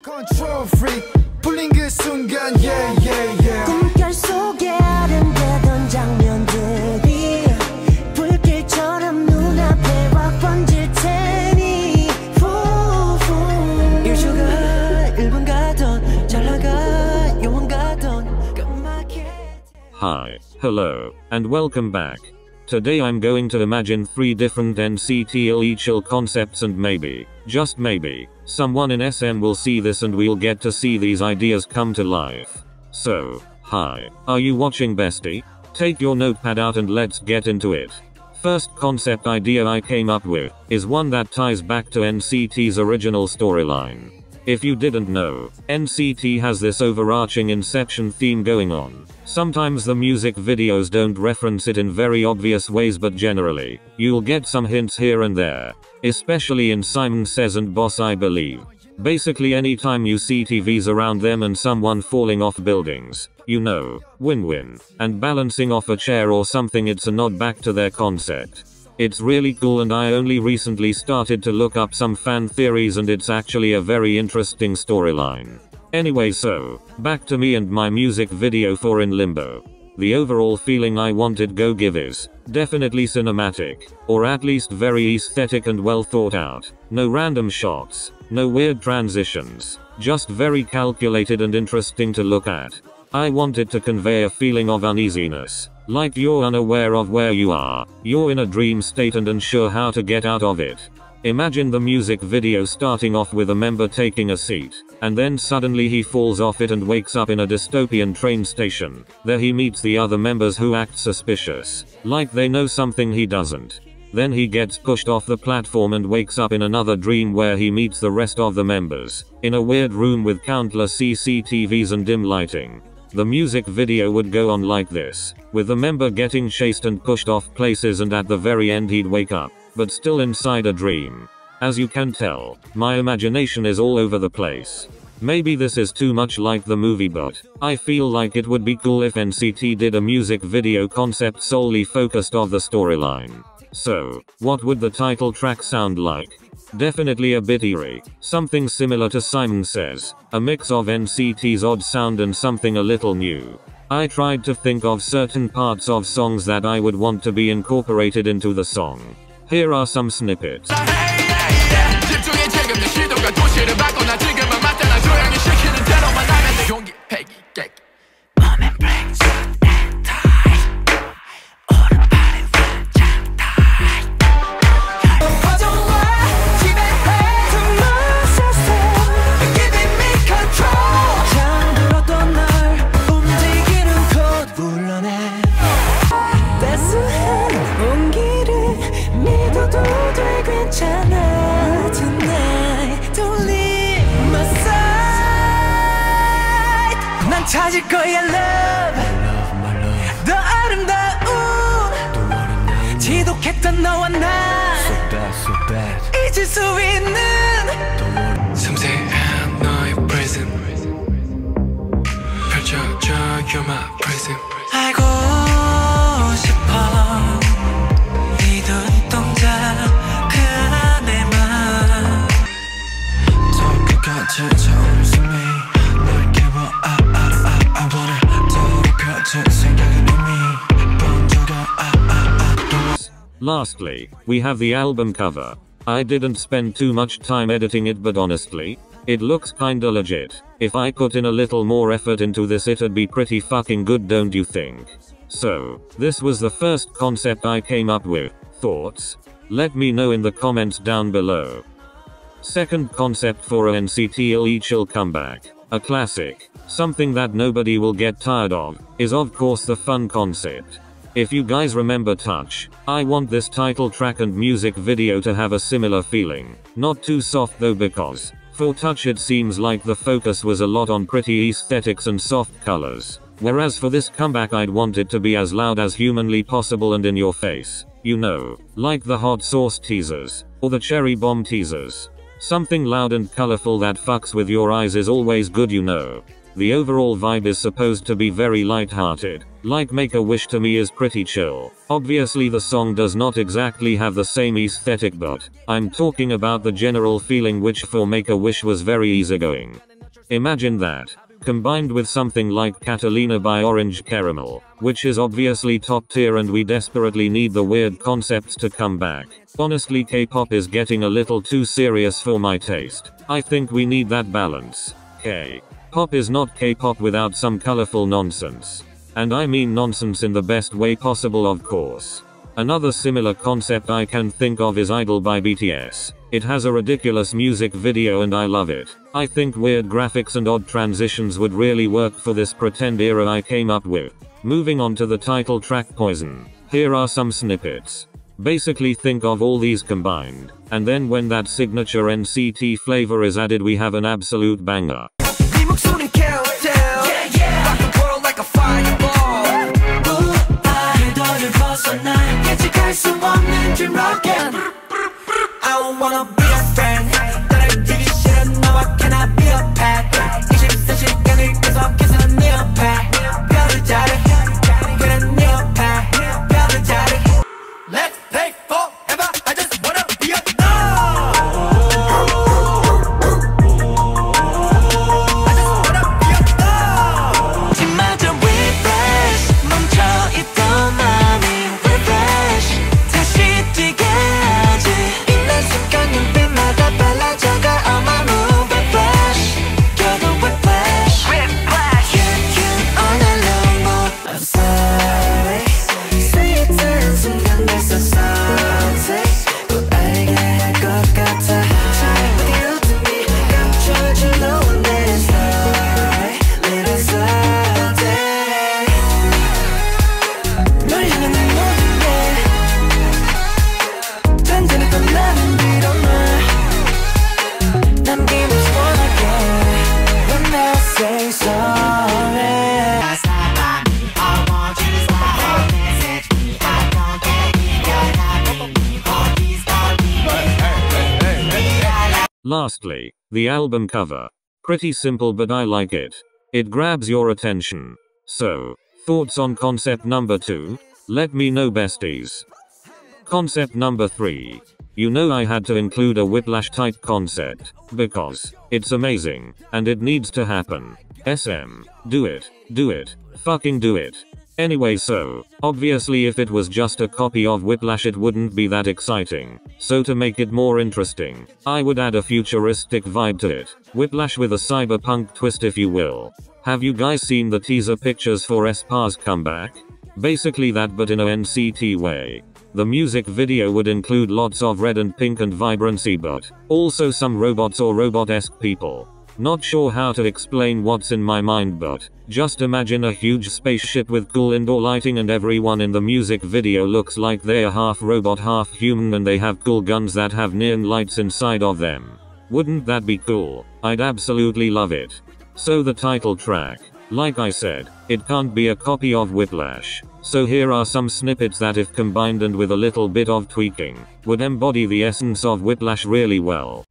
Control freak 풀린 그 순간 yeah yeah yeah 꿈결 속에 아른대던 장면들이 불길처럼 눈앞에 확 번질 테니 일주가 1분 가던 잘 나가 영원 가던 까맣게. Hi, hello, and welcome back. Today I'm going to imagine 3 different NCT chill concepts and maybe, just maybe, someone in SM will see this and we'll get to see these ideas come to life. So, hi, are you watching bestie? Take your notepad out and let's get into it. First concept idea I came up with is one that ties back to NCT's original storyline. If you didn't know, NCT has this overarching Inception theme going on. Sometimes the music videos don't reference it in very obvious ways, but generally, you'll get some hints here and there. Especially in Simon Says and Boss, I believe. Basically anytime you see TVs around them and someone falling off buildings, you know, win-win, and balancing off a chair or something, it's a nod back to their concept. It's really cool and I only recently started to look up some fan theories and it's actually a very interesting storyline. Anyway, so, back to me and my music video for In Limbo. The overall feeling I wanted go give is definitely cinematic, or at least very aesthetic and well thought out. No random shots, no weird transitions, just very calculated and interesting to look at. I wanted to convey a feeling of uneasiness, like you're unaware of where you are, you're in a dream state and unsure how to get out of it. Imagine the music video starting off with a member taking a seat, and then suddenly he falls off it and wakes up in a dystopian train station. There he meets the other members who act suspicious, like they know something he doesn't. Then he gets pushed off the platform and wakes up in another dream where he meets the rest of the members, in a weird room with countless CCTVs and dim lighting. The music video would go on like this, with the member getting chased and pushed off places and at the very end he'd wake up, but still inside a dream. As you can tell, my imagination is all over the place. Maybe this is too much like the movie, but I feel like it would be cool if NCT did a music video concept solely focused on the storyline. So, what would the title track sound like? Definitely a bit eerie, something similar to Simon Says, a mix of NCT's odd sound and something a little new. I tried to think of certain parts of songs that I would want to be incorporated into the song. Here are some snippets. 찾을 거야 love 더 아름다운 지독했던 너와 나 잊을 수 있는 섬세한 너의 prison 펼쳐져 you're my prison 알고 싶어 이 눈동자 그 안에만 더 끝까지 처음 널 깨워 I wanna 더럽혀진 생각은 이미 번져가 Lastly, we have the album cover. I didn't spend too much time editing it, but honestly, it looks kinda legit. If I put in a little more effort into this, it'd be pretty fucking good, don't you think? So, this was the first concept I came up with. Thoughts? Let me know in the comments down below. Second concept for a NCT chill comeback. A classic, something that nobody will get tired of, is of course the fun concept. If you guys remember Touch, I want this title track and music video to have a similar feeling. Not too soft though, because for Touch it seems like the focus was a lot on pretty aesthetics and soft colors. Whereas for this comeback I'd want it to be as loud as humanly possible and in your face. You know, like the hot sauce teasers, or the cherry bomb teasers. Something loud and colorful that fucks with your eyes is always good, you know. The overall vibe is supposed to be very light-hearted, like Make-A-Wish to me is pretty chill. Obviously the song does not exactly have the same aesthetic, but I'm talking about the general feeling, which for Make-A-Wish was very easygoing. Imagine that, combined with something like Catalina by Orange Caramel, which is obviously top tier and we desperately need the weird concepts to come back. Honestly, K-pop is getting a little too serious for my taste. I think we need that balance. K-pop is not K-pop without some colorful nonsense. And I mean nonsense in the best way possible, of course. Another similar concept I can think of is Idol by BTS. It has a ridiculous music video and I love it. I think weird graphics and odd transitions would really work for this pretend era I came up with. Moving on to the title track Poison. Here are some snippets. Basically think of all these combined, and then when that signature NCT flavor is added we have an absolute banger. I wanna be a friend. 나를 되기 싫은 너와 can I be a pet? 24시간을 계속해서 네 옆에 별을 자리 그런 네 옆에 별을 자리. Let's play forever. I just wanna be a dog. I just wanna be a dog. 지마저 refresh 멈춰있던 맘이 refresh 다시 뛰게 하지. Lastly, the album cover. Pretty simple but I like it. It grabs your attention. So, thoughts on concept number 2? Let me know, besties. Concept number 3. You know I had to include a Whiplash type concept, because it's amazing, and it needs to happen. SM. Do it. Do it. Fucking do it. Anyway, so, obviously if it was just a copy of Whiplash it wouldn't be that exciting. So to make it more interesting, I would add a futuristic vibe to it. Whiplash with a cyberpunk twist, if you will. Have you guys seen the teaser pictures for aespa's comeback? Basically that, but in a NCT way. The music video would include lots of red and pink and vibrancy, but also some robots or robot-esque people. Not sure how to explain what's in my mind, but just imagine a huge spaceship with cool indoor lighting and everyone in the music video looks like they're half robot half human and they have cool guns that have neon lights inside of them. Wouldn't that be cool? I'd absolutely love it. So the title track, like I said, it can't be a copy of Whiplash. So here are some snippets that, if combined and with a little bit of tweaking, would embody the essence of Whiplash really well.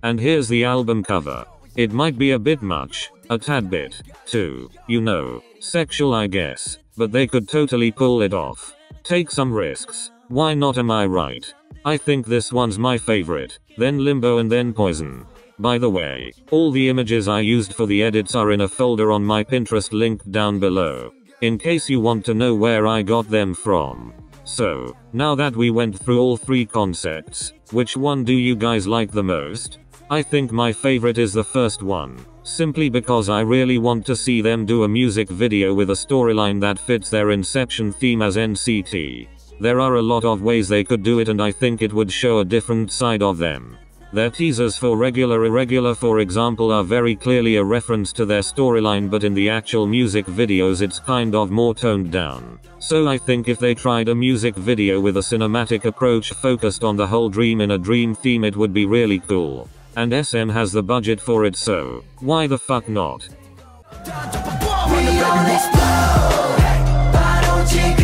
And here's the album cover. It might be a bit much, a tad bit, too, you know, sexual I guess, but they could totally pull it off. Take some risks. Why not, am I right? I think this one's my favorite, then Limbo and then Poison. By the way, all the images I used for the edits are in a folder on my Pinterest linked down below, in case you want to know where I got them from. So, now that we went through all 3 concepts, which one do you guys like the most? I think my favorite is the first one, simply because I really want to see them do a music video with a storyline that fits their Inception theme as NCT. There are a lot of ways they could do it, and I think it would show a different side of them. Their teasers for Regular Irregular, for example, are very clearly a reference to their storyline, but in the actual music videos it's kind of more toned down. So I think if they tried a music video with a cinematic approach focused on the whole dream in a dream theme, it would be really cool. And SM has the budget for it, so why the fuck not? We all explode. Why don't you